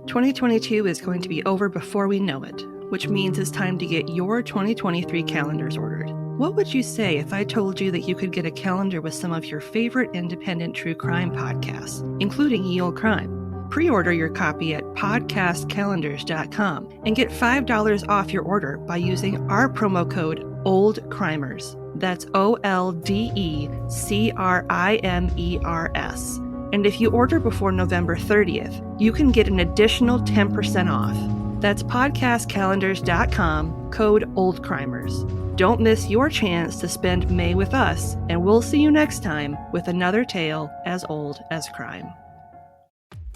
2022 is going to be over before we know it, which means it's time to get your 2023 calendars ordered. What would you say if I told you that you could get a calendar with some of your favorite independent true crime podcasts, including Ye Olde Crime? Pre-order your copy at podcastcalendars.com and get $5 off your order by using our promo code OLDECRIMERS. That's OLDECRIMERS. And if you order before November 30th, you can get an additional 10% off. That's podcastcalendars.com, code OLDECRIMERS. Don't miss your chance to spend May with us, and we'll see you next time with another tale as old as crime.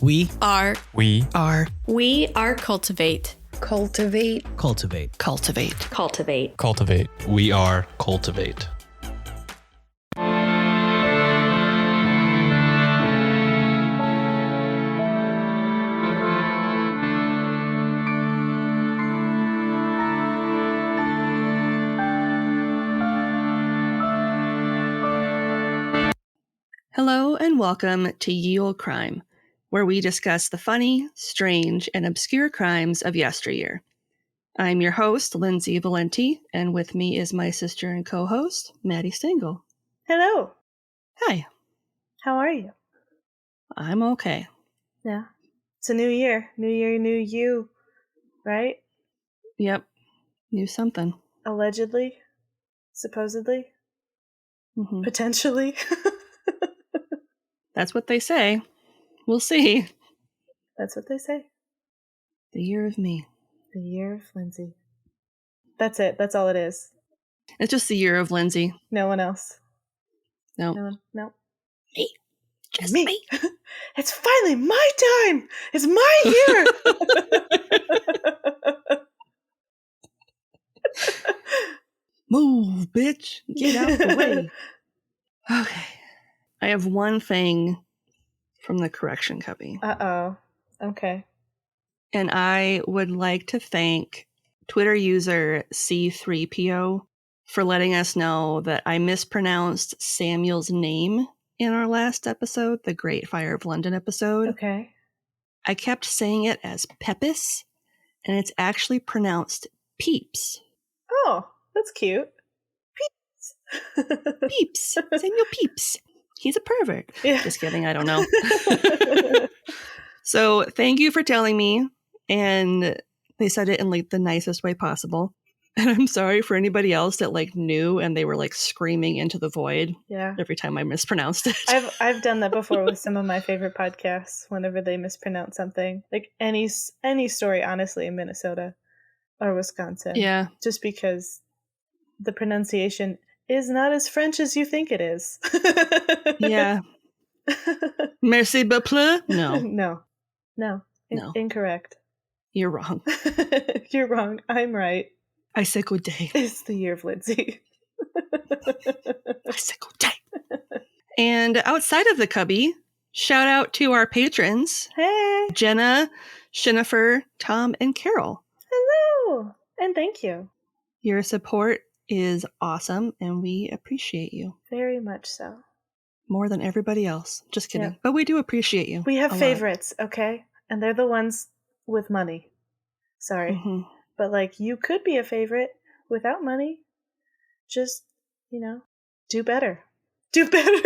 We are Cultivate. Cultivate. Cultivate. Cultivate. Cultivate. Cultivate. We are Cultivate. Hello and welcome to Ye Olde Crime, where we discuss the funny, strange, and obscure crimes of yesteryear. I'm your host, Lindsay Valenti, and with me is my sister and co-host, Maddie Stengel. Hello. Hi. How are you? I'm okay. Yeah. It's a new year. New year, new you. Right? Yep. Knew something. Allegedly. Supposedly. Mm-hmm. Potentially. That's what they say. We'll see. That's what they say. The year of me. The year of Lindsay. That's it. That's all it is. It's just the year of Lindsay. No one else. No. No one. No. Me. Just Me. me. It's finally my time. It's my year. Move, bitch. Get out the way. Okay. I have one thing from the correction cubby. Uh-oh. Okay. And I would like to thank Twitter user C3PO for letting us know that I mispronounced Samuel's name in our last episode, the Great Fire of London episode. Okay. I kept saying it as Pepis, and it's actually pronounced Peeps. Oh, that's cute. Peeps. Peeps. Samuel Peeps. He's a pervert. Yeah. Just kidding. I don't know. So thank you for telling me. And they said it in like the nicest way possible. And I'm sorry for anybody else that like knew and they were like screaming into the void. Yeah. Every time I mispronounced it. I've done that before with some of my favorite podcasts. Whenever they mispronounce something, like any story, honestly, in Minnesota or Wisconsin. Yeah. Just because the pronunciation is not as French as you think it is. Yeah. Merci beaucoup? No. No. No. Incorrect. You're wrong. You're wrong. I'm right. I say good day. It's the year of Lindsay. I say good day. And outside of the cubby, shout out to our patrons. Hey. Jenna, Shinnifer, Tom, and Carol. Hello. And thank you. Your support is awesome, and we appreciate you. Very much so. More than everybody else. Just kidding. Yeah. But we do appreciate you. We have a lot. favorites, okay? And they're the ones with money. Sorry. Mm-hmm. But, like, you could be a favorite without money. Just, do better. Do better.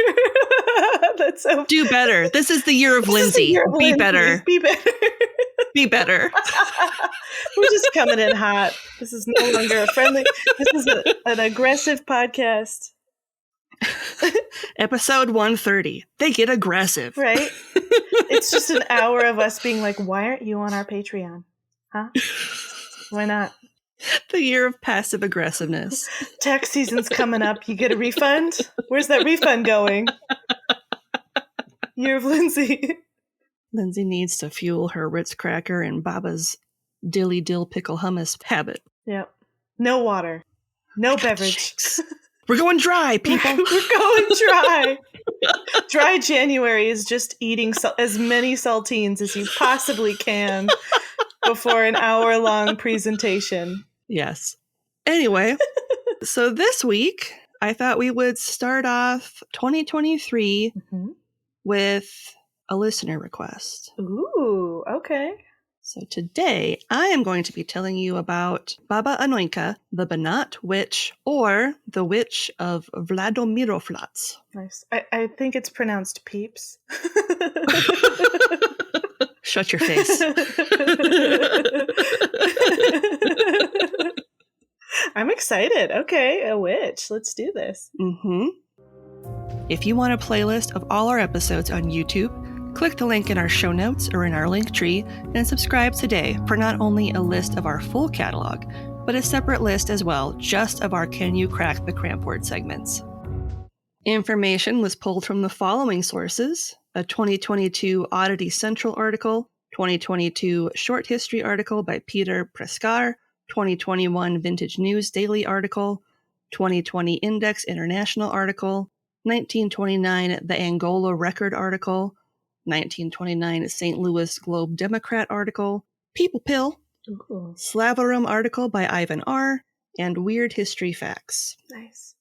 That's so... Do better. This is the year of Lindsay. Be better. Be better. Be better. We're just coming in hot. This is no longer a friendly... This is an aggressive podcast. Episode 130. They get aggressive. Right? It's just an hour of us being like, why aren't you on our Patreon? Huh? Why not? The year of passive aggressiveness. Tax season's coming up. You get a refund? Where's that refund going? Year of Lindsay. Lindsay needs to fuel her Ritz cracker and Baba's dilly dill pickle hummus habit. Yep. No water. No beverage. We're going dry, people. We're going dry. Dry January is just eating as many saltines as you possibly can before an hour-long presentation. Yes. Anyway, so this week, I thought we would start off 2023 with a listener request. Ooh, okay. So today, I am going to be telling you about Baba Anujka, the Banat Witch, or the Witch of Vladomirovlats. Nice. I think it's pronounced peeps. Shut your face. I'm excited. Okay, a witch. Let's do this. Mm-hmm. If you want a playlist of all our episodes on YouTube, click the link in our show notes or in our link tree and subscribe today for not only a list of our full catalog, but a separate list as well, just of our Can You Crack the Cramp Word segments. Information was pulled from the following sources: a 2022 Oddity Central article, 2022 Short History article by Peter Preskar, 2021 Vintage News Daily article, 2020 Index International article, 1929 The Angola Record article, 1929 St. Louis Globe Democrat article, People Pill, Ooh, Slavarum article by Ivan R., and Weird History Facts. nice.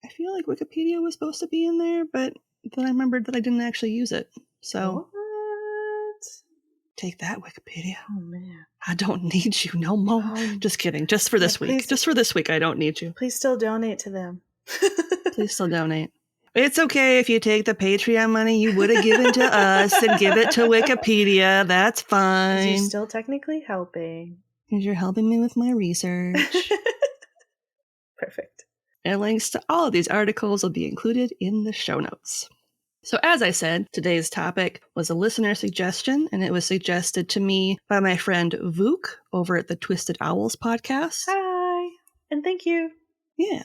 I feel like Wikipedia was supposed to be in there, but then I remembered that I didn't actually use it. So, What? take that, Wikipedia. Oh, man. I don't need you no more. Just kidding. Just for this week. please- Just for this week, I don't need you. Please still donate to them. Please still donate. It's okay if you take the Patreon money you would have given to us and give it to Wikipedia. That's 'Cause fine. you're still technically helping. Because you're helping me with my research. Perfect. And links to all of these articles will be included in the show notes. So as I said, today's topic was a listener suggestion, and it was suggested to me by my friend Vuk over at the Twisted Owls podcast. Hi. And thank you. Yeah.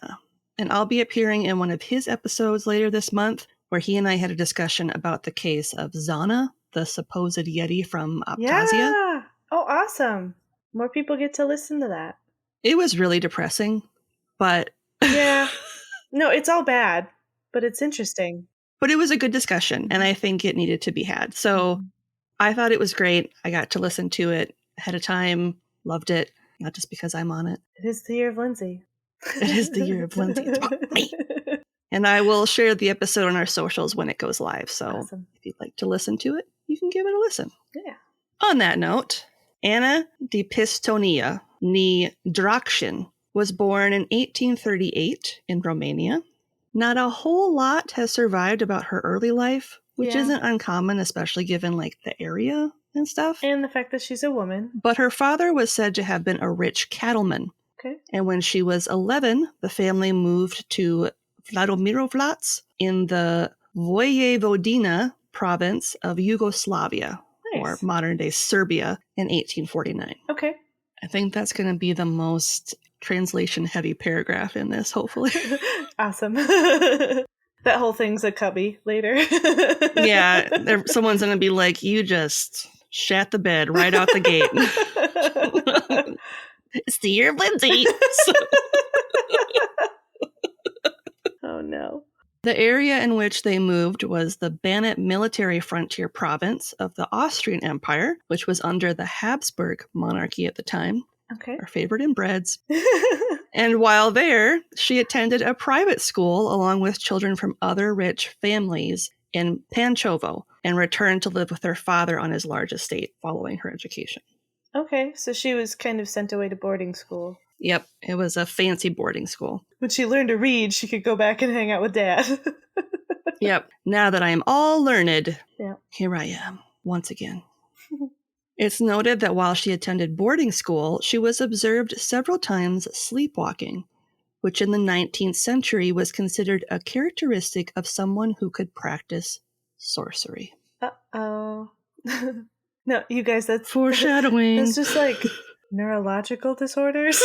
And I'll be appearing in one of his episodes later this month, where he and I had a discussion about the case of Zana, the supposed Yeti from Abkhazia. Yeah. Oh, awesome. More people get to listen to that. It was really depressing, but Yeah. No, it's all bad, but it's interesting. but it was a good discussion, and I think it needed to be had. So I thought it was great. I got to listen to it ahead of time, loved it, not just because I'm on it. It is the year of Lindsay. It is the year of Lindsay. It's about me. And I will share the episode on our socials when it goes live. So Awesome. if you'd like to listen to it, you can give it a listen. Yeah. On that note, Anna de Pistonia nee Drakshin was born in 1838 in Romania. Not a whole lot has survived about her early life, which Yeah. isn't uncommon, especially given like the area and stuff. And the fact that she's a woman. But her father was said to have been a rich cattleman. Okay. And when she was 11, the family moved to Vladomirovlats in the Vojvodina province of Yugoslavia, or Nice. modern-day Serbia, in 1849. Okay. I think that's going to be the most translation-heavy paragraph in this, hopefully. Awesome. That whole thing's a cubby later. Yeah, someone's going to be like, you just shat the bed right out the gate. It's the year of Lindsay. Oh, no. The area in which they moved was the Banat military frontier province of the Austrian Empire, which was under the Habsburg monarchy at the time, Okay. our favorite inbreds. And while there, she attended a private school along with children from other rich families in Pančevo and returned to live with her father on his large estate following her education. Okay, so she was kind of sent away to boarding school. Yep, it was a fancy boarding school. When she learned to read, she could go back and hang out with Dad. Yep, now that I am all learned, Yeah. here I am, once again. It's noted that while she attended boarding school, she was observed several times sleepwalking, which in the 19th century was considered a characteristic of someone who could practice sorcery. Uh-oh. No, you guys, that's Foreshadowing. That's just like neurological disorders.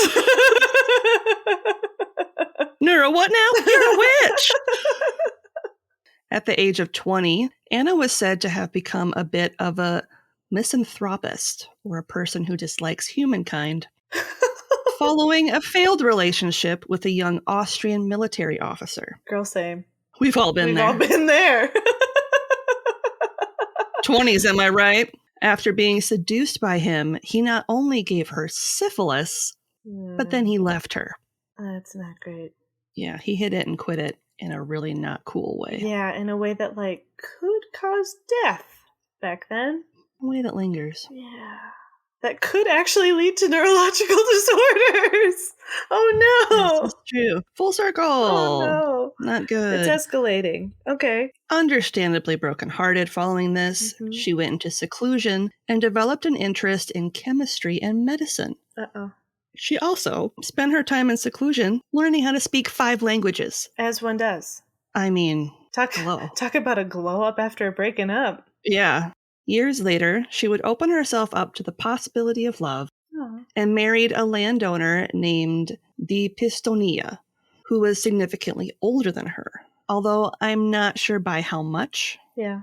Neuro what now? You're a witch! At the age of 20, Anna was said to have become a bit of a misanthropist, or a person who dislikes humankind, following a failed relationship with a young Austrian military officer. Girl, same. We've all been We've there. all been there. 20s, am I right? After being seduced by him, he not only gave her syphilis, but then he left her. That's not great. Yeah, he hid it and quit it in a really not cool way. Yeah, in a way that like could cause death back then. A way that lingers. Yeah. that could actually lead to neurological disorders. Oh no! This is true. Full circle. Oh no! Not good. It's escalating. Okay. Understandably brokenhearted following this, Mhm. she went into seclusion and developed an interest in chemistry and medicine. Uh-oh. She also spent her time in seclusion learning how to speak 5 languages. As one does. I mean, Talk about a glow up after breaking up. yeah. Years later, she would open herself up to the possibility of love Oh. and married a landowner named the Pistonia, who was significantly older than her, although I'm not sure by how much. Yeah.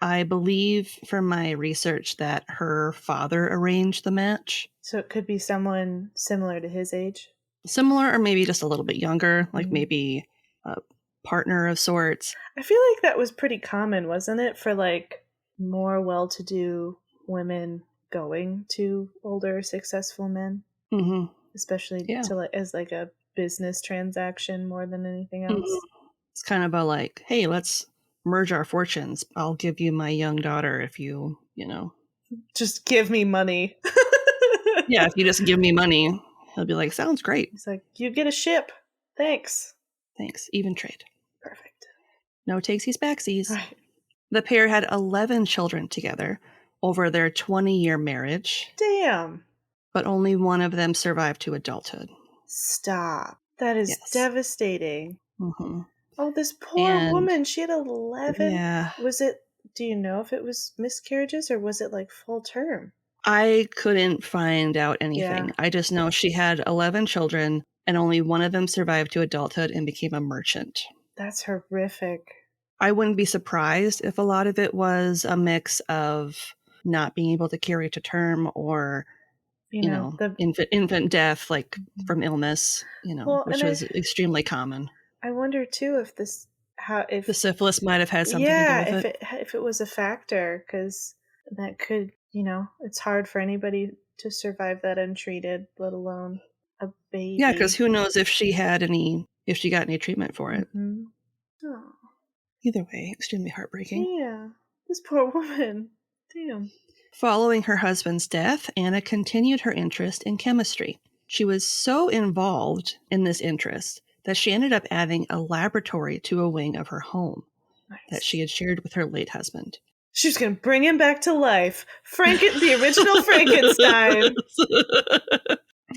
I believe from my research that her father arranged the match. So it could be someone similar to his age. Similar or maybe just a little bit younger, like Mhm. maybe a partner of sorts. I feel like that was pretty common, wasn't it, for like more well-to-do women going to older, successful men, Mm-hmm. especially Yeah. to as like a business transaction more than anything else. Mm-hmm. It's kind of a like, hey, let's merge our fortunes. I'll give you my young daughter if you know. Just give me money. Yeah, if you just give me money, he'll be like, sounds great. It's like, you get a ship. Thanks. Thanks. Even trade. Perfect. No takesies backsies. Right. The pair had 11 children together over their 20-year marriage, Damn. but only one of them survived to adulthood. Stop. That is Yes. devastating. Mm-hmm. Oh, this poor woman. She had 11. Yeah. Do you know if it was miscarriages or was it like full term? I couldn't find out anything. Yeah. I just know she had 11 children and only one of them survived to adulthood and became a merchant. That's horrific. I wouldn't be surprised if a lot of it was a mix of not being able to carry to term or, you know infant death, like from illness, Well, which and was extremely common. I wonder too if The syphilis might have had something to do with it. if it was a factor, because that could, it's hard for anybody to survive that untreated, let alone a baby. Yeah, because who knows if she got any treatment for it. Mm-hmm. Oh, Either way, extremely heartbreaking. yeah, this poor woman. Damn. Following her husband's death, Anna continued her interest in chemistry. She was so involved in this interest that she ended up adding a laboratory to a wing of her home that she had shared with her late husband. She's going to bring him back to life. The original Frankenstein.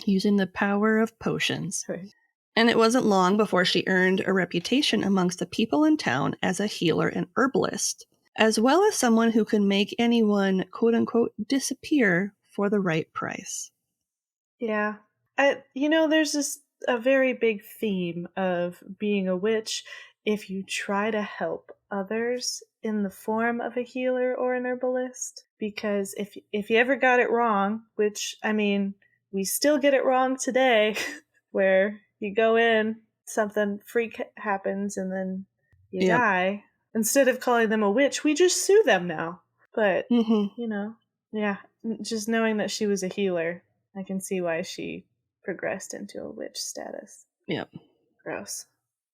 Using the power of potions. Right. And it wasn't long before she earned a reputation amongst the people in town as a healer and herbalist, as well as someone who can make anyone, quote-unquote, disappear for the right price. Yeah. There's a very big theme of being a witch. If you try to help others in the form of a healer or an herbalist, because if you ever got it wrong, which, I mean, we still get it wrong today, where you go in, something freak happens, and then you die. Instead of calling them a witch, we just sue them now. But, yeah, just knowing that she was a healer, I can see why she progressed into a witch status. Yep. Gross.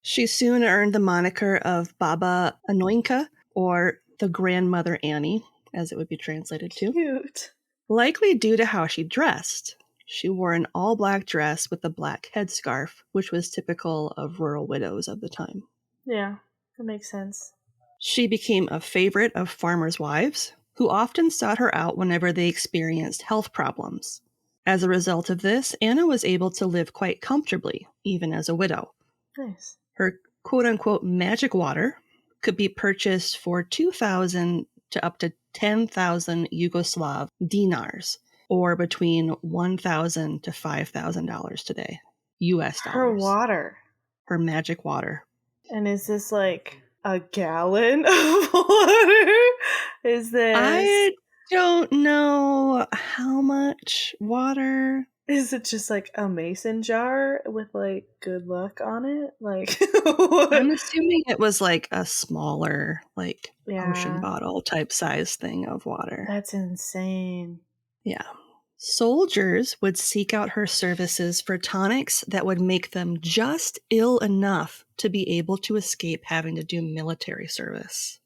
She soon earned the moniker of Baba Anujka, or the Grandmother Annie, as it would be translated to. Cute. Likely due to how she dressed. She wore an all-black dress with a black headscarf, which was typical of rural widows of the time. Yeah, that makes sense. She became a favorite of farmers' wives, who often sought her out whenever they experienced health problems. As a result of this, Anna was able to live quite comfortably, even as a widow. Nice. Her quote-unquote magic water could be purchased for 2,000 to up to 10,000 Yugoslav dinars, or between $1,000 to $5,000 today, US dollars. Her water. Her magic water. And is this like a gallon of water? Is this... I don't know how much water. Is it just like a mason jar with like good luck on it? Like, I'm assuming it was like a smaller, like ocean bottle type size thing of water. That's insane. Yeah. Soldiers would seek out her services for tonics that would make them just ill enough to be able to escape having to do military service.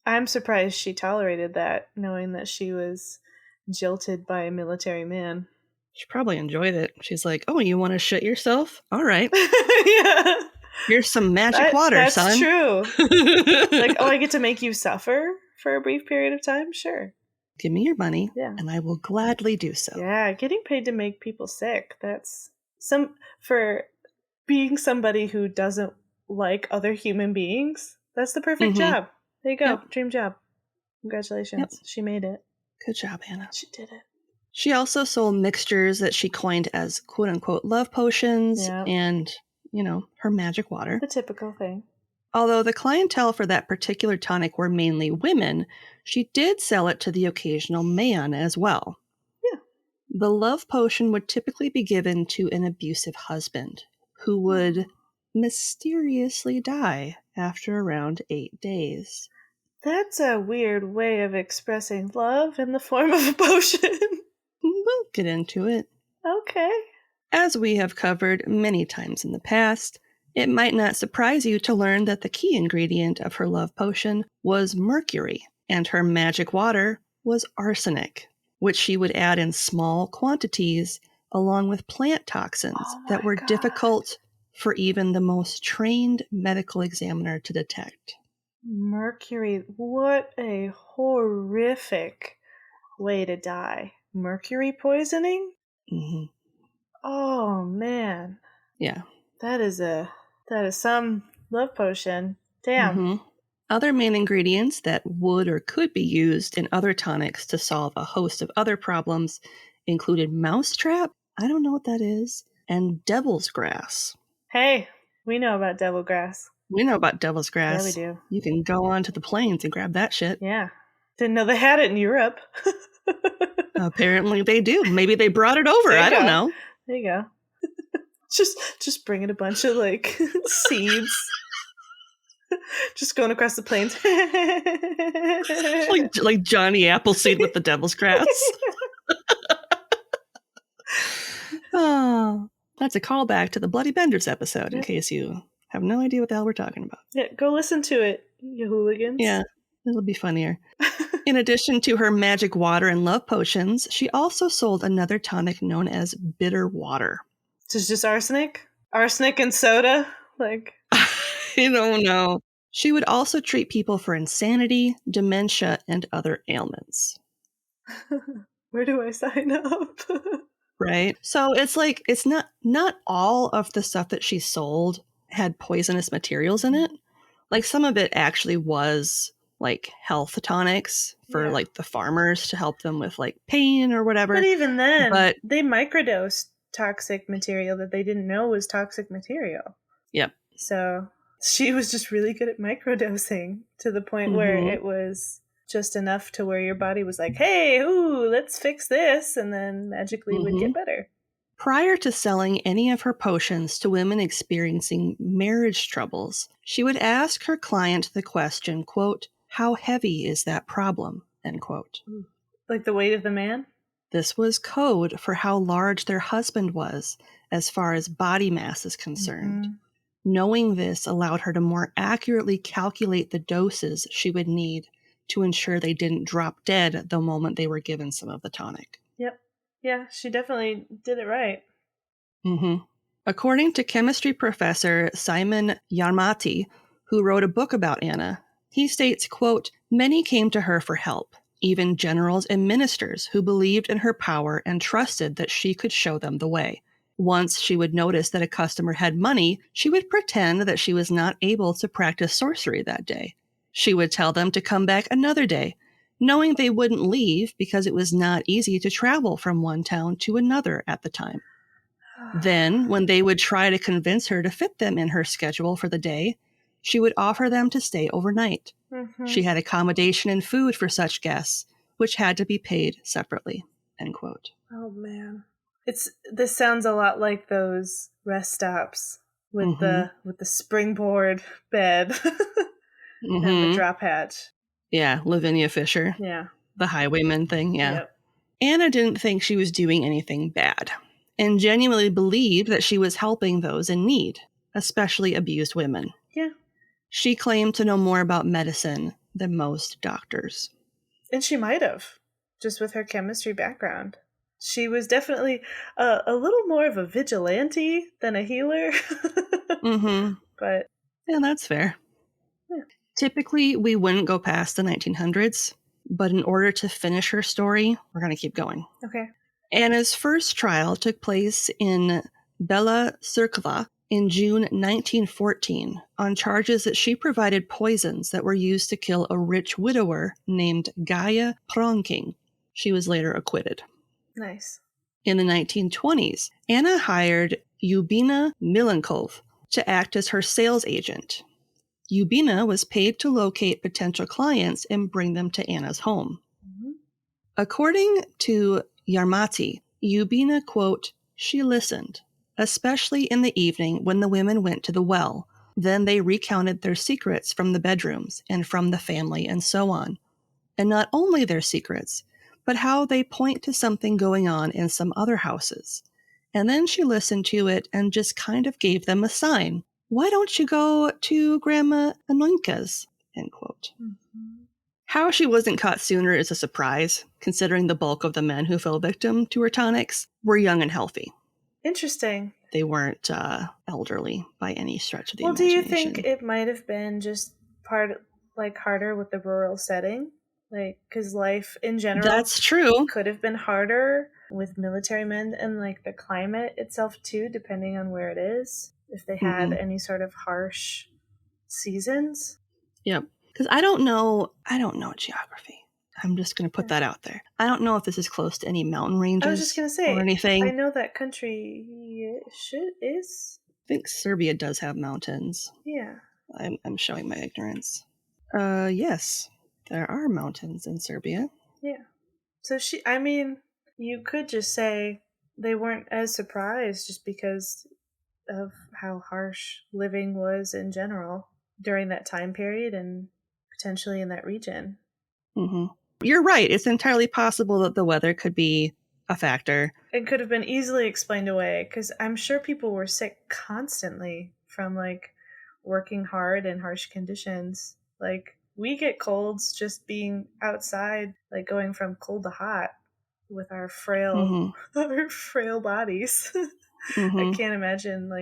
I'm surprised she tolerated that, knowing that she was jilted by a military man. She probably enjoyed it. She's like, oh, you want to shit yourself? All right. Yeah. Here's some magic water, that's son. True. Like, oh, I get to make you suffer for a brief period of time? Sure. Give me your money, Yeah. and I will gladly do so. Yeah, getting paid to make people sick. That's for being somebody who doesn't like other human beings. That's the perfect job. There you go. Yep. Dream job. Congratulations. Yep. She made it. Good job, Hannah. She did it. She also sold mixtures that she coined as quote-unquote love potions and, her magic water. The typical thing. Although the clientele for that particular tonic were mainly women, she did sell it to the occasional man as well. Yeah. The love potion would typically be given to an abusive husband who would mysteriously die after around 8 days. That's a weird way of expressing love in the form of a potion. We'll get into it. Okay. As we have covered many times in the past, it might not surprise you to learn that the key ingredient of her love potion was mercury, and her magic water was arsenic, which she would add in small quantities along with plant toxins that were difficult for even the most trained medical examiner to detect. Mercury, what a horrific way to die. Mercury poisoning? Mm-hmm. Oh, man. Yeah. That is some love potion. Damn. Mm-hmm. Other main ingredients that would or could be used in other tonics to solve a host of other problems included mousetrap, I don't know what that is, and devil's grass. Hey, we know about devil grass. We know about devil's grass. Yeah, we do. You can go onto the plains and grab that shit. Yeah. Didn't know they had it in Europe. Apparently they do. Maybe they brought it over. I don't know. There you go. just bringing a bunch of seeds. Just going across the plains. like Johnny Appleseed with the devil's grass. Oh, that's a callback to the Bloody Benders episode, in case you have no idea what the hell we're talking about. Yeah, go listen to it, you hooligans. Yeah, it'll be funnier. In addition to her magic water and love potions, she also sold another tonic known as bitter water. So it's just arsenic? Arsenic and soda? I don't know. She would also treat people for insanity, dementia, and other ailments. Where do I sign up? Right? So it's not all of the stuff that she sold had poisonous materials in it. Like some of it actually was like health tonics for like the farmers to help them with like pain or whatever. But even then, they microdosed toxic material that they didn't know was toxic material. Yep. So she was just really good at microdosing to the point where it was just enough to where your body was like, hey, ooh, let's fix this, and then magically would get better. Prior to selling any of her potions to women experiencing marriage troubles, she would ask her client the question, quote, how heavy is that problem, end quote. Like the weight of the man? This was code for how large their husband was as far as body mass is concerned. Knowing this allowed her to more accurately calculate the doses she would need to ensure they didn't drop dead the moment they were given some of the tonic. Yep. Yeah, she definitely did it right. According to chemistry professor Simon Yarmati, who wrote a book about Anna, he states, quote, many came to her for help, even generals and ministers who believed in her power and trusted that she could show them the way. Once she would notice that a customer had money, she would pretend that she was not able to practice sorcery that day. She would tell them to come back another day, knowing they wouldn't leave because it was not easy to travel from one town to another at the time. Then, when they would try to convince her to fit them in her schedule for the day, she would offer them to stay overnight. She had accommodation and food for such guests, which had to be paid separately, end quote. Oh, man. This sounds a lot like those rest stops with the springboard bed and the drop hatch. Yeah, Lavinia Fisher. Yeah. The highwayman thing, yeah. Yep. Anna didn't think she was doing anything bad and genuinely believed that she was helping those in need, especially abused women. Yeah. She claimed to know more about medicine than most doctors. And she might have. just with her chemistry background. She was definitely a little more of a vigilante than a healer. Mm-hmm. But yeah, that's fair. Yeah. Typically, we wouldn't go past the 1900s, but in order to finish her story, we're going to keep going. Okay. Anna's first trial took place in Bela Crkva in June 1914 on charges that she provided poisons that were used to kill a rich widower named Gaia Pronking. She was later acquitted. Nice. In the 1920s, Anna hired Yubina Milenkov to act as her sales agent. Yubina was paid to locate potential clients and bring them to Anna's home. Mm-hmm. According to Yarmati, Yubina, quote, she listened, especially in the evening when the women went to the well. Then they recounted their secrets from the bedrooms and from the family and so on. And not only their secrets, but how they point to something going on in some other houses. And then she listened to it and just kind of gave them a sign. Why don't you go to Grandma Anujka's? End quote. Mm-hmm. How she wasn't caught sooner is a surprise, considering the bulk of the men who fell victim to her tonics were young and healthy. Interesting. They weren't elderly by any stretch of the Do imagination. you think it might have been just harder with the rural setting? Because life in general That's true. could have been harder with military men, and the climate itself too, depending on where it is, if they had any sort of harsh seasons. Yep. Because I don't know geography. I'm just going to put that out there. I don't know if this is close to any mountain ranges. I was just going to say, or anything. I know that country is. I think Serbia does have mountains. Yeah. I'm showing my ignorance. Yes, there are mountains in Serbia. Yeah. So you could just say they weren't as surprised just because of how harsh living was in general during that time period and potentially in that region. Mm-hmm. You're right. It's entirely possible that the weather could be a factor. It could have been easily explained away, because I'm sure people were sick constantly from working hard in harsh conditions. We get colds just being outside, going from cold to hot with our frail bodies. I can't imagine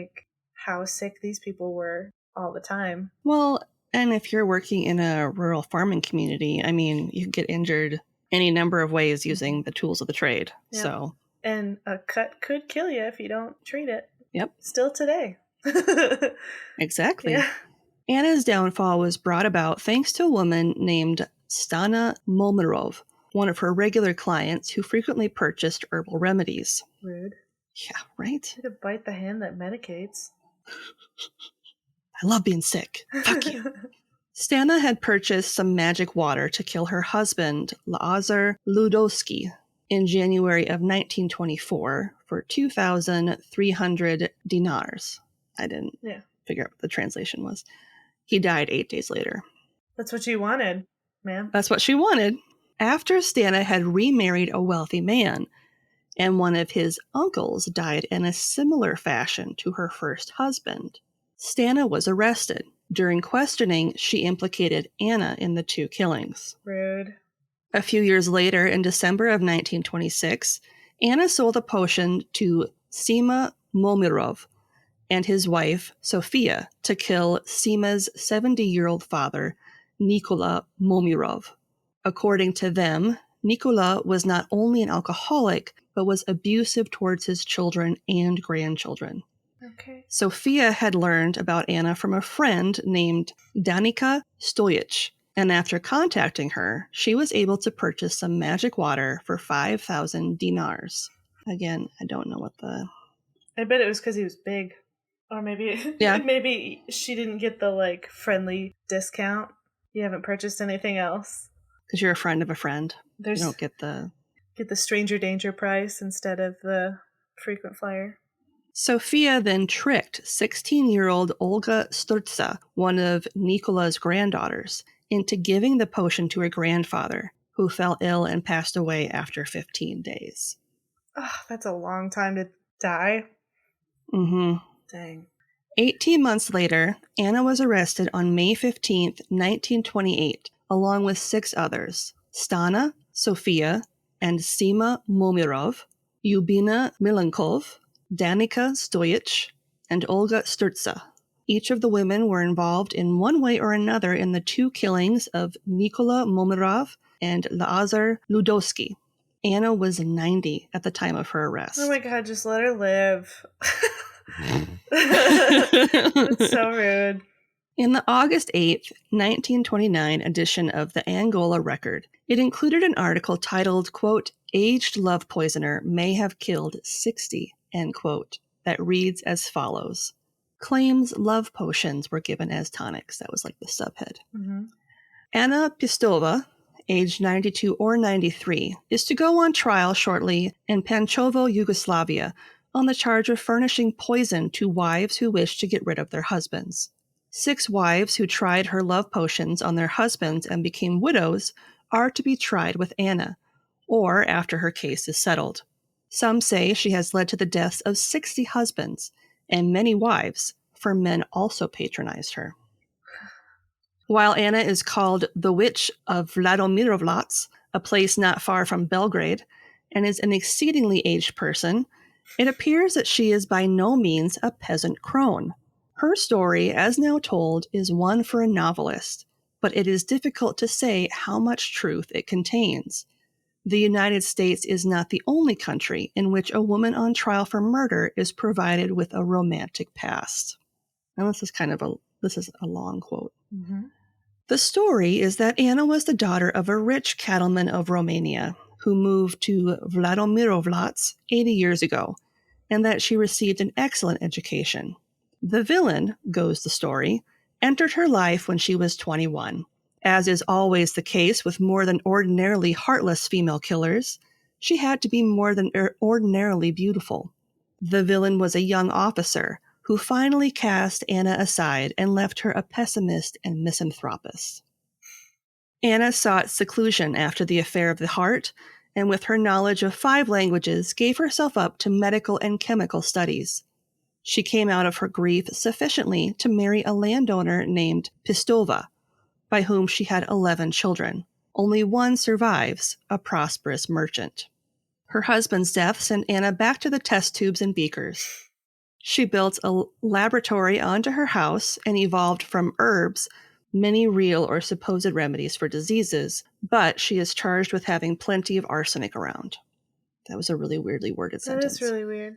how sick these people were all the time. Well, and if you're working in a rural farming community, I mean, you get injured any number of ways using the tools of the trade. Yep. So, and a cut could kill you if you don't treat it. Yep. Still today. Exactly. Yeah. Anna's downfall was brought about thanks to a woman named Stana Momirov, one of her regular clients who frequently purchased herbal remedies. Rude. Yeah, right? You could bite the hand that medicates. I love being sick. Fuck you. Stana had purchased some magic water to kill her husband, Lazar Ludowski, in January of 1924 for 2,300 dinars. I didn't figure out what the translation was. He died 8 days later. That's what you wanted, ma'am. That's what she wanted. After Stana had remarried a wealthy man, and one of his uncles died in a similar fashion to her first husband, Stana was arrested. During questioning, she implicated Anna in the two killings. Rude. A few years later, in December of 1926, Anna sold a potion to Sima Momirov and his wife, Sophia, to kill Sima's 70-year-old father, Nikola Momirov. According to them, Nikola was not only an alcoholic, but was abusive towards his children and grandchildren. Okay. Sophia had learned about Anna from a friend named Danica Stojic, and after contacting her, she was able to purchase some magic water for 5,000 dinars. Again, I don't know what the... I bet it was because he was big. Or maybe maybe she didn't get the friendly discount. You haven't purchased anything else. Because you're a friend of a friend. You don't get the stranger danger price instead of the frequent flyer. Sophia then tricked 16-year-old Olga Sturza, one of Nikola's granddaughters, into giving the potion to her grandfather, who fell ill and passed away after 15 days. Oh, that's a long time to die. Mm-hmm. Dang. 18 months later, Anna was arrested on May 15th, 1928, along with 6 others: Stana, Sophia, and Sima Momirov, Yubina Milankov, Danica Stojic, and Olga Sturza. Each of the women were involved in one way or another in the two killings of Nikola Momirov and Lazar Ludowski. Anna was 90 at the time of her arrest. Oh my God, just let her live. That's so rude. In the August 8th, 1929 edition of the Angola Record, it included an article titled, quote, "Aged love poisoner may have killed 60, end quote, that reads as follows. Claims love potions were given as tonics. That was like the subhead. Mm-hmm. Anna Pistova, aged 92 or 93, is to go on trial shortly in Pančevo, Yugoslavia, on the charge of furnishing poison to wives who wished to get rid of their husbands. 6 wives who tried her love potions on their husbands and became widows are to be tried with Anna, or after her case is settled. Some say she has led to the deaths of 60 husbands and many wives, for men also patronized her. While Anna is called the Witch of Vladomirovlac, a place not far from Belgrade, and is an exceedingly aged person, it appears that she is by no means a peasant crone. Her story, as now told, is one for a novelist, but it is difficult to say how much truth it contains. The United States is not the only country in which a woman on trial for murder is provided with a romantic past. Now this is a long quote. Mm-hmm. The story is that Anna was the daughter of a rich cattleman of Romania who moved to Vladomirovlac 80 years ago, and that she received an excellent education. The villain, goes the story, entered her life when she was 21. As is always the case with more than ordinarily heartless female killers, she had to be more than ordinarily beautiful. The villain was a young officer who finally cast Anna aside and left her a pessimist and misanthropist. Anna sought seclusion after the affair of the heart, and with her knowledge of 5 languages, gave herself up to medical and chemical studies. She came out of her grief sufficiently to marry a landowner named Pistova, by whom she had 11 children. Only one survives, a prosperous merchant. Her husband's death sent Anna back to the test tubes and beakers. She built a laboratory onto her house and evolved from herbs many real or supposed remedies for diseases, but she is charged with having plenty of arsenic around. That was a really weirdly worded sentence. That is really weird.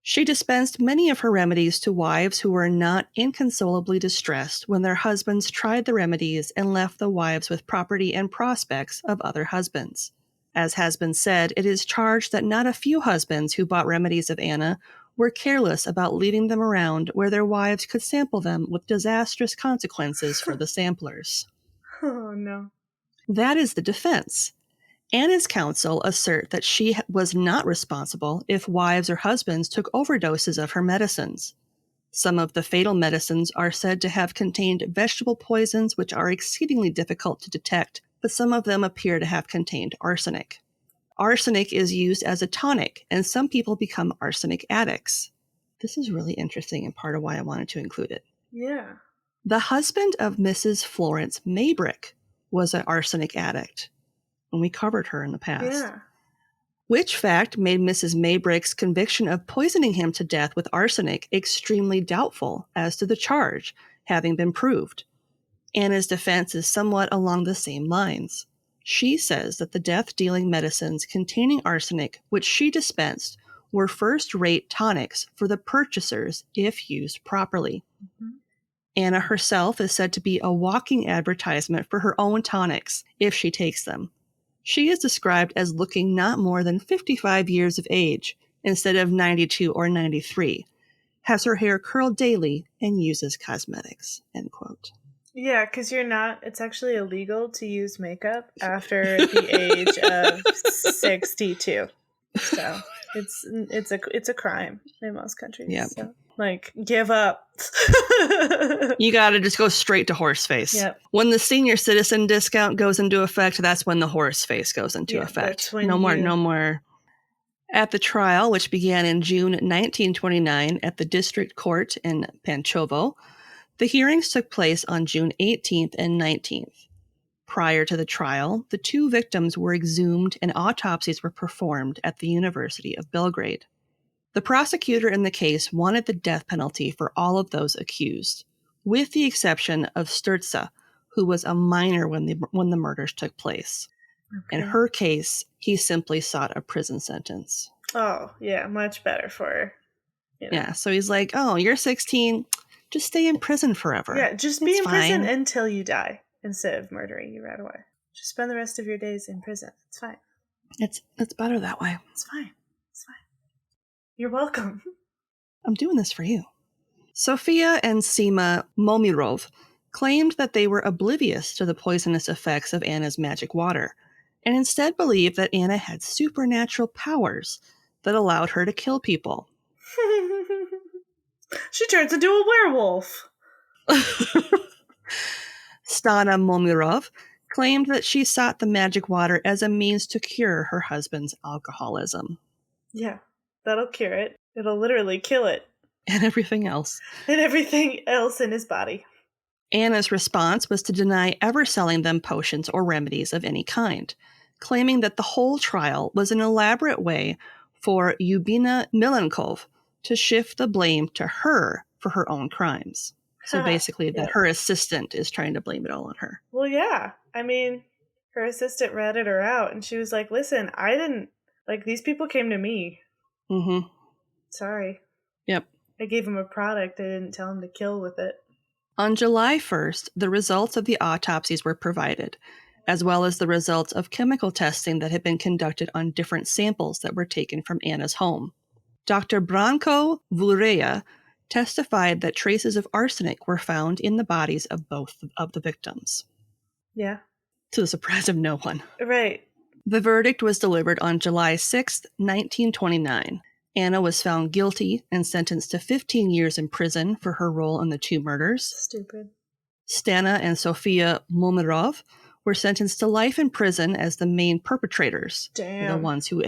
She dispensed many of her remedies to wives who were not inconsolably distressed when their husbands tried the remedies and left the wives with property and prospects of other husbands. As has been said, it is charged that not a few husbands who bought remedies of Anna were careless about leaving them around where their wives could sample them with disastrous consequences for the samplers. Oh, no. That is the defense. Anna's counsel assert that she was not responsible if wives or husbands took overdoses of her medicines. Some of the fatal medicines are said to have contained vegetable poisons which are exceedingly difficult to detect, but some of them appear to have contained arsenic. Arsenic is used as a tonic, and some people become arsenic addicts. This is really interesting and part of why I wanted to include it. Yeah. The husband of Mrs. Florence Maybrick was an arsenic addict, and we covered her in the past. Yeah. Which fact made Mrs. Maybrick's conviction of poisoning him to death with arsenic extremely doubtful as to the charge, having been proved. Anna's defense is somewhat along the same lines. She says that the death-dealing medicines containing arsenic, which she dispensed, were first-rate tonics for the purchasers if used properly. Mm-hmm. Anna herself is said to be a walking advertisement for her own tonics if she takes them. She is described as looking not more than 55 years of age instead of 92 or 93, has her hair curled daily, and uses cosmetics, end quote. Yeah, because it's actually illegal to use makeup after the age of 62. So it's a crime in most countries. Yep. So, give up. You got to just go straight to horse face. Yep. When the senior citizen discount goes into effect, that's when the horse face goes into effect. No more. At the trial, which began in June 1929 at the district court in Pančevo, the hearings took place on June 18th and 19th. Prior to the trial, the two victims were exhumed and autopsies were performed at the University of Belgrade. The prosecutor in the case wanted the death penalty for all of those accused, with the exception of Sturza, who was a minor when the murders took place. Okay. In her case, he simply sought a prison sentence. Oh, yeah, much better for her. You know. Yeah, so he's like, oh, you're 16, just stay in prison forever. Yeah, just be It's in prison fine. until you die instead of murdering you right away. Just spend the rest of your days in prison. It's fine. It's better that way. It's fine. It's fine. You're welcome. I'm doing this for you. Sofia and Sima Momirov claimed that they were oblivious to the poisonous effects of Anna's magic water, and instead believed that Anna had supernatural powers that allowed her to kill people. She turns into a werewolf. Stana Momirov claimed that she sought the magic water as a means to cure her husband's alcoholism. Yeah, that'll cure it. It'll literally kill it. And everything else. And everything else in his body. Anna's response was to deny ever selling them potions or remedies of any kind, claiming that the whole trial was an elaborate way for Yubina Milenkov to shift the blame to her for her own crimes. So basically that her assistant is trying to blame it all on her. Well, yeah. I mean, her assistant ratted her out and she was like, listen, I didn't, these people came to me. Mm-hmm. Sorry. Yep. I gave him a product. I didn't tell him to kill with it. On July 1st, the results of the autopsies were provided, as well as the results of chemical testing that had been conducted on different samples that were taken from Anna's home. Dr. Branko Vurea testified that traces of arsenic were found in the bodies of both of the victims. Yeah. To the surprise of no one. Right. The verdict was delivered on July 6, 1929. Anna was found guilty and sentenced to 15 years in prison for her role in the two murders. Stupid. Stana and Sofia Momirov were sentenced to life in prison as the main perpetrators. Damn. The ones who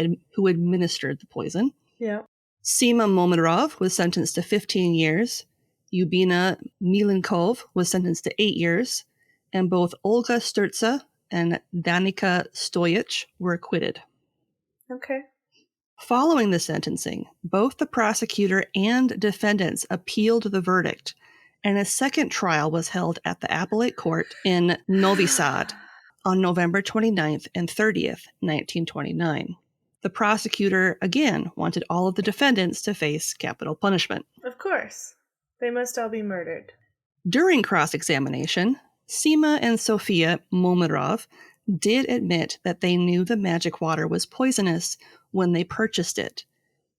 administered the poison. Yeah. Sima Momirov was sentenced to 15 years. Yubina Milenkov was sentenced to 8 years. And both Olga Sturza and Danica Stojic were acquitted. Okay. Following the sentencing, both the prosecutor and defendants appealed the verdict, and a second trial was held at the appellate court in Novi Sad on November 29th and 30th, 1929. The prosecutor, again, wanted all of the defendants to face capital punishment. Of course. They must all be murdered. During cross-examination, Sima and Sofia Momirov did admit that they knew the magic water was poisonous when they purchased it.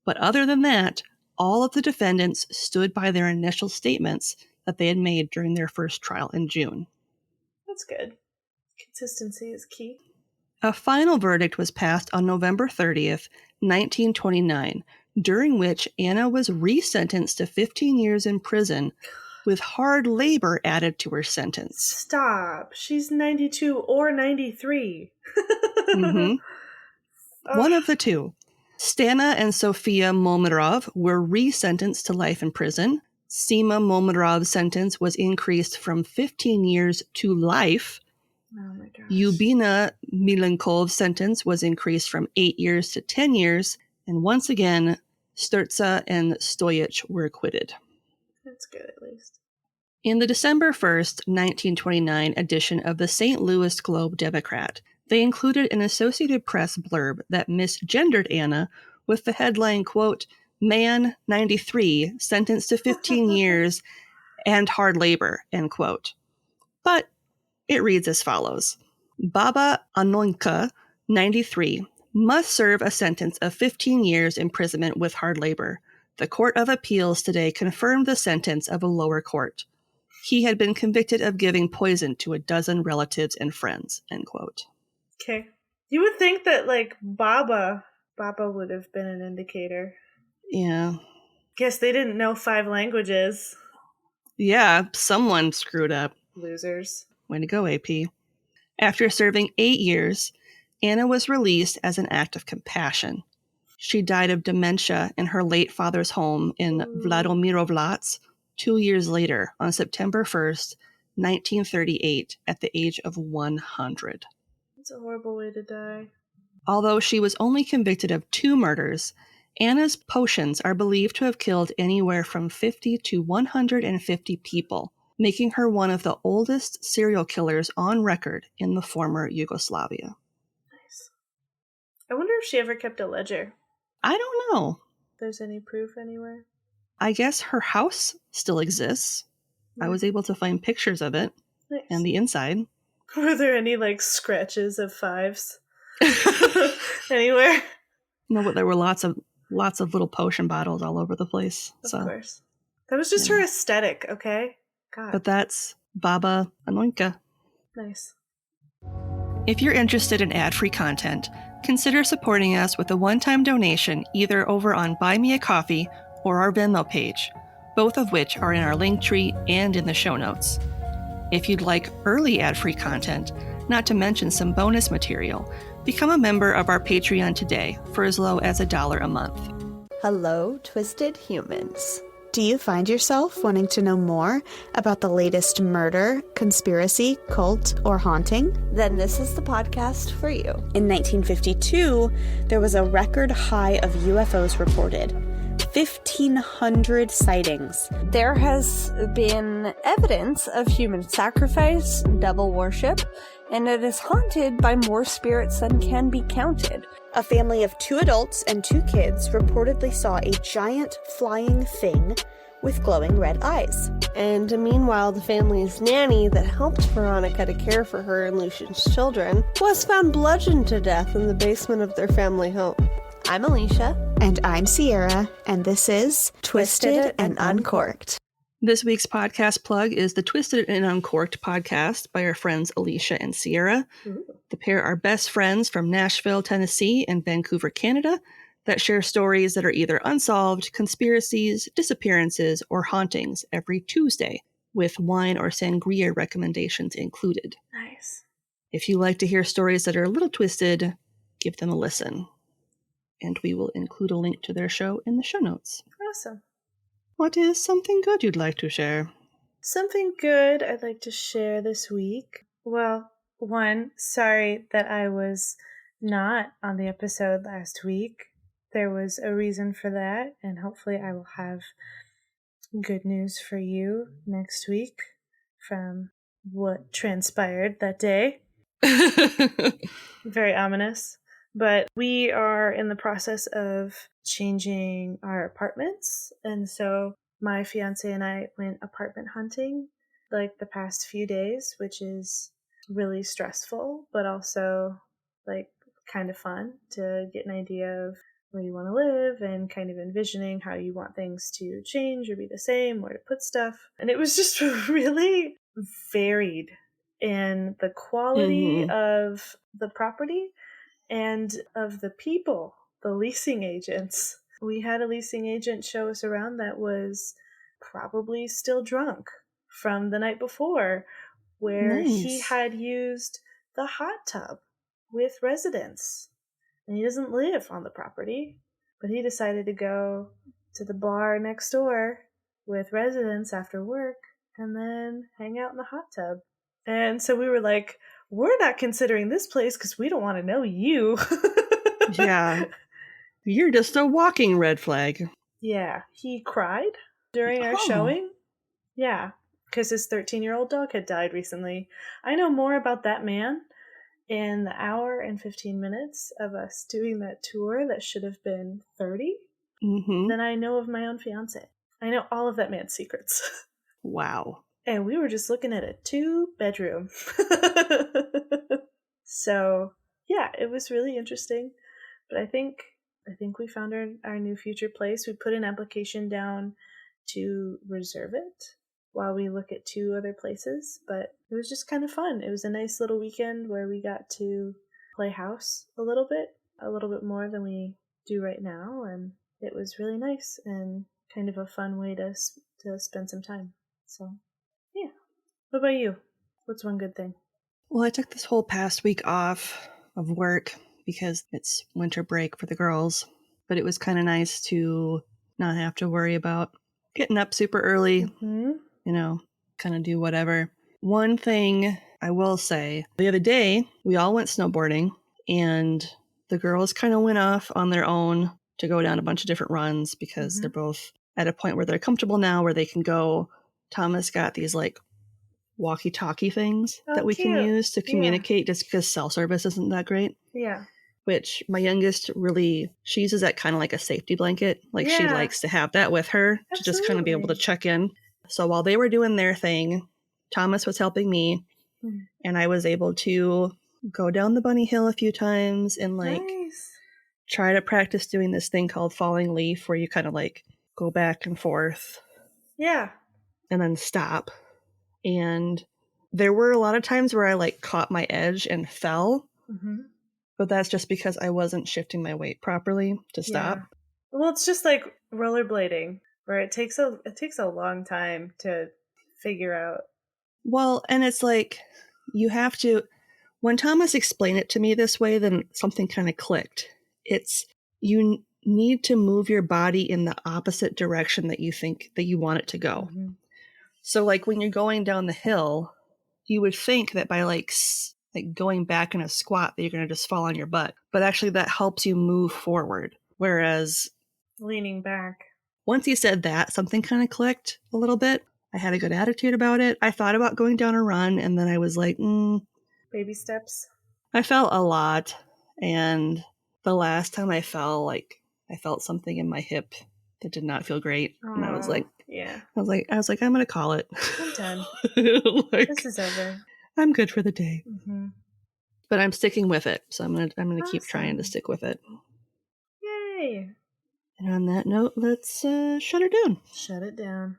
But other than that, all of the defendants stood by their initial statements that they had made during their first trial in June. That's good. Consistency is key. A final verdict was passed on November 30th, 1929, during which Anna was resentenced to 15 years in prison with hard labor added to her sentence. Stop. She's 92 or 93. Mm-hmm. One of the two. Stana and Sofia Momirov were resentenced to life in prison. Sima Momirov's sentence was increased from 15 years to life. Oh my gosh. Yubina Milenkov's sentence was increased from 8 years to 10 years. And once again, Sturza and Stojic were acquitted. That's good, at least. In the December 1st, 1929 edition of the St. Louis Globe-Democrat, they included an Associated Press blurb that misgendered Anna with the headline, quote, "Man, 93, sentenced to 15 years and hard labor," end quote. But it reads as follows. Baba Anujka, 93, must serve a sentence of 15 years imprisonment with hard labor. The Court of Appeals today confirmed the sentence of a lower court. He had been convicted of giving poison to a dozen relatives and friends, end quote. Okay. You would think that, Baba would have been an indicator. Yeah. Guess they didn't know 5 languages. Yeah, someone screwed up. Losers. Way to go, AP. After serving 8 years, Anna was released as an act of compassion. She died of dementia in her late father's home in Vladimirovlats 2 years later on September 1st, 1938, at the age of 100. It's a horrible way to die. Although she was only convicted of 2 murders, Anna's potions are believed to have killed anywhere from 50 to 150 people, making her one of the oldest serial killers on record in the former Yugoslavia. Nice. I wonder if she ever kept a ledger. I don't know. If there's any proof anywhere. I guess her house still exists. I was able to find pictures of it. Nice. And the inside. Were there any, scratches of 5s? Anywhere? No, but there were lots of little potion bottles all over the place. Of course. That was just her aesthetic, okay? God. But that's Baba Anujka. Nice. If you're interested in ad-free content, consider supporting us with a one-time donation either over on Buy Me a Coffee or our Venmo page, both of which are in our link tree and in the show notes. If you'd like early ad-free content, not to mention some bonus material, become a member of our Patreon today for as low as $1 a month. Hello, Twisted Humans. Do you find yourself wanting to know more about the latest murder, conspiracy, cult, or haunting? Then this is the podcast for you. In 1952, there was a record high of UFOs reported. 1,500 sightings. There has been evidence of human sacrifice, devil worship, and it is haunted by more spirits than can be counted. A family of 2 adults and 2 kids reportedly saw a giant flying thing with glowing red eyes. And meanwhile, the family's nanny that helped Veronica to care for her and Lucian's children was found bludgeoned to death in the basement of their family home. I'm Alicia. And I'm Sierra, and this is Twisted and Uncorked. This week's podcast plug is the Twisted and Uncorked podcast by our friends Alicia and Sierra. Ooh. The pair are best friends from Nashville, Tennessee and Vancouver, Canada, that share stories that are either unsolved, conspiracies, disappearances, or hauntings every Tuesday, with wine or sangria recommendations included. Nice. If you like to hear stories that are a little twisted, give them a listen. And we will include a link to their show in the show notes. Awesome. What is something good you'd like to share? Something good I'd like to share this week. Well, one, sorry that I was not on the episode last week. There was a reason for that, and hopefully I will have good news for you next week from what transpired that day. Very ominous. But we are in the process of changing our apartments. And so my fiance and I went apartment hunting the past few days, which is really stressful, but also kind of fun to get an idea of where you want to live and kind of envisioning how you want things to change or be the same, where to put stuff. And it was just really varied in the quality of the property and of the people, the leasing agents. We had a leasing agent show us around that was probably still drunk from the night before, where he had used the hot tub with residents. And he doesn't live on the property, but he decided to go to the bar next door with residents after work and then hang out in the hot tub. And so we were like, we're not considering this place because we don't want to know you. Yeah. You're just a walking red flag. Yeah. He cried during our showing. Yeah. Because his 13-year-old dog had died recently. I know more about that man in the hour and 15 minutes of us doing that tour that should have been 30 than I know of my own fiance. I know all of that man's secrets. Wow. And we were just looking at a 2-bedroom. So, yeah, it was really interesting. But I think we found our new future place. We put an application down to reserve it while we look at 2 other places. But it was just kind of fun. It was a nice little weekend where we got to play house a little bit more than we do right now. And it was really nice and kind of a fun way to spend some time. So, yeah. What about you? What's one good thing? Well, I took this whole past week off of work because it's winter break for the girls, but it was kind of nice to not have to worry about getting up super early, kind of do whatever. One thing I will say, the other day, we all went snowboarding, and the girls kind of went off on their own to go down a bunch of different runs because they're both at a point where they're comfortable now where they can go. Thomas got these like walkie-talkie things that we can use to communicate just because cell service isn't that great. Yeah. Which my youngest really, she uses that kind of like a safety blanket. Like she likes to have that with her to just kind of be able to check in. So while they were doing their thing, Thomas was helping me, and I was able to go down the bunny hill a few times and like try to practice doing this thing called falling leaf, where you kind of like go back and forth. Yeah. And then stop. And there were a lot of times where I like caught my edge and fell. But that's just because I wasn't shifting my weight properly to stop. Yeah. Well, it's just like rollerblading, where it takes a long time to figure out. Well, and it's like you have to, when Thomas explained it to me this way, then something kind of clicked. It's you need to move your body in the opposite direction that you think that you want it to go. So like when you're going down the hill, you would think that by like going back in a squat that you're going to just fall on your butt. But actually that helps you move forward. Whereas leaning back. Once he said that, something kind of clicked a little bit. I had a good attitude about it. I thought about going down a run, and then I was like, baby steps. I fell a lot. And the last time I fell, like I felt something in my hip that did not feel great. And I was like, I'm going to call it. I'm done. Like, this is over. I'm good for the day. But I'm sticking with it. So I'm gonna keep trying to stick with it. Yay. And on that note, let's shut her down. Shut it down.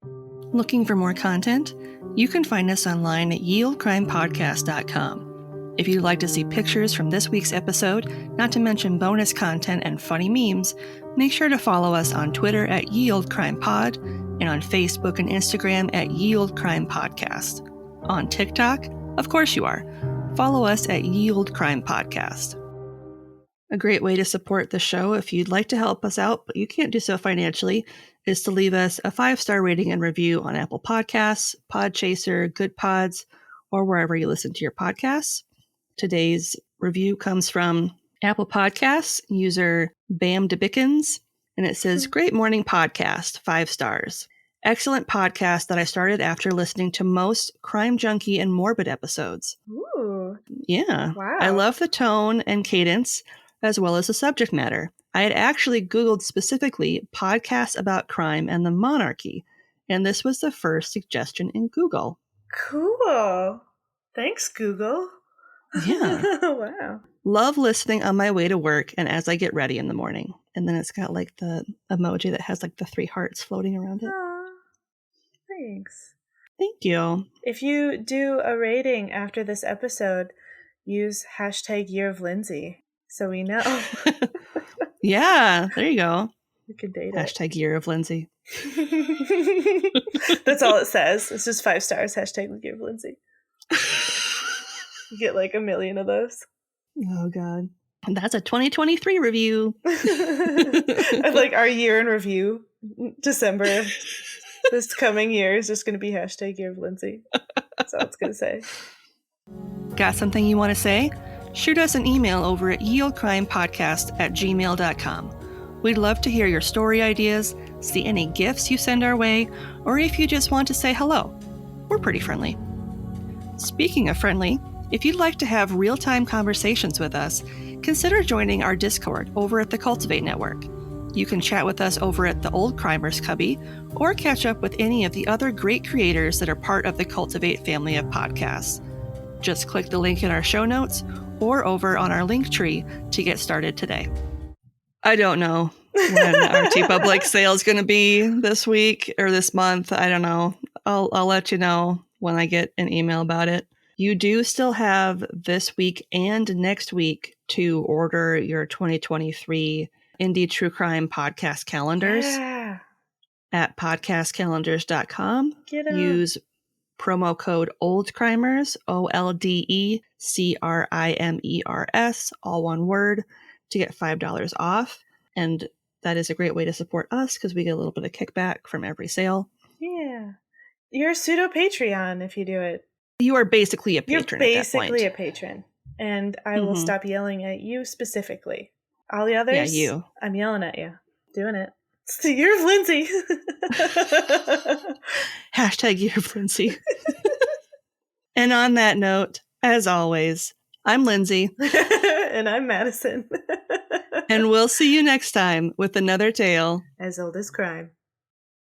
Looking for more content? You can find us online at yieldcrimepodcast.com. If you'd like to see pictures from this week's episode, not to mention bonus content and funny memes, make sure to follow us on Twitter at yieldcrimepod and on Facebook and Instagram at yieldcrimepodcast. On TikTok? Of course you are. Follow us at Yield Crime Podcast. A great way to support the show if you'd like to help us out, but you can't do so financially, is to leave us a 5-star rating and review on Apple Podcasts, Podchaser, Good Pods, or wherever you listen to your podcasts. Today's review comes from Apple Podcasts, user Bam DeBickens, and it says, "Great morning podcast, 5 stars. Excellent podcast that I started after listening to most Crime Junkie and Morbid episodes." Ooh. Yeah. Wow. I love the tone and cadence as well as the subject matter. I had actually Googled specifically podcasts about crime and the monarchy, and this was the first suggestion in Google. Cool. Thanks, Google. Yeah. Wow. Love listening on my way to work and as I get ready in the morning. And then it's got like the emoji that has like the 3 hearts floating around it. Thanks. Thank you. If you do a rating after this episode, use hashtag Year of Lindsay so we know. Yeah, there you go. We could date hashtag Year of Lindsay. That's all it says. It's just 5 stars. Hashtag Year of Lindsay. You get like 1 million of those. Oh, God. And that's a 2023 review. Of like our year in review. December. This coming year is just going to be hashtag Year of Lindsay. That's all it's going to say. Got something you want to say? Shoot us an email over at yieldcrimepodcast@gmail.com. We'd love to hear your story ideas, see any gifts you send our way, or if you just want to say hello. We're pretty friendly. Speaking of friendly, if you'd like to have real-time conversations with us, consider joining our Discord over at the Cultivate Network. You can chat with us over at the Old Crimers Cubby, or catch up with any of the other great creators that are part of the Cultivate family of podcasts. Just click the link in our show notes or over on our link tree to get started today. I don't know when our TeePublic sale is going to be this week or this month. I don't know. I'll let you know when I get an email about it. You do still have this week and next week to order your 2023 Indie True Crime podcast calendars at podcastcalendars.com. Use promo code OLDCRIMERS, OLDECRIMERS, all one word, to get $5 off. And that is a great way to support us because we get a little bit of kickback from every sale. Yeah. You're a pseudo Patreon if you do it. You are basically a patron. You're at that point. basically a patron. And I will stop yelling at you specifically. All the others, Yeah, you. I'm yelling at you. Doing it. It's the year of Lindsay. Hashtag year of Lindsay. And on that note, as always, I'm Lindsay. And I'm Madison. And we'll see you next time with another tale as old as crime.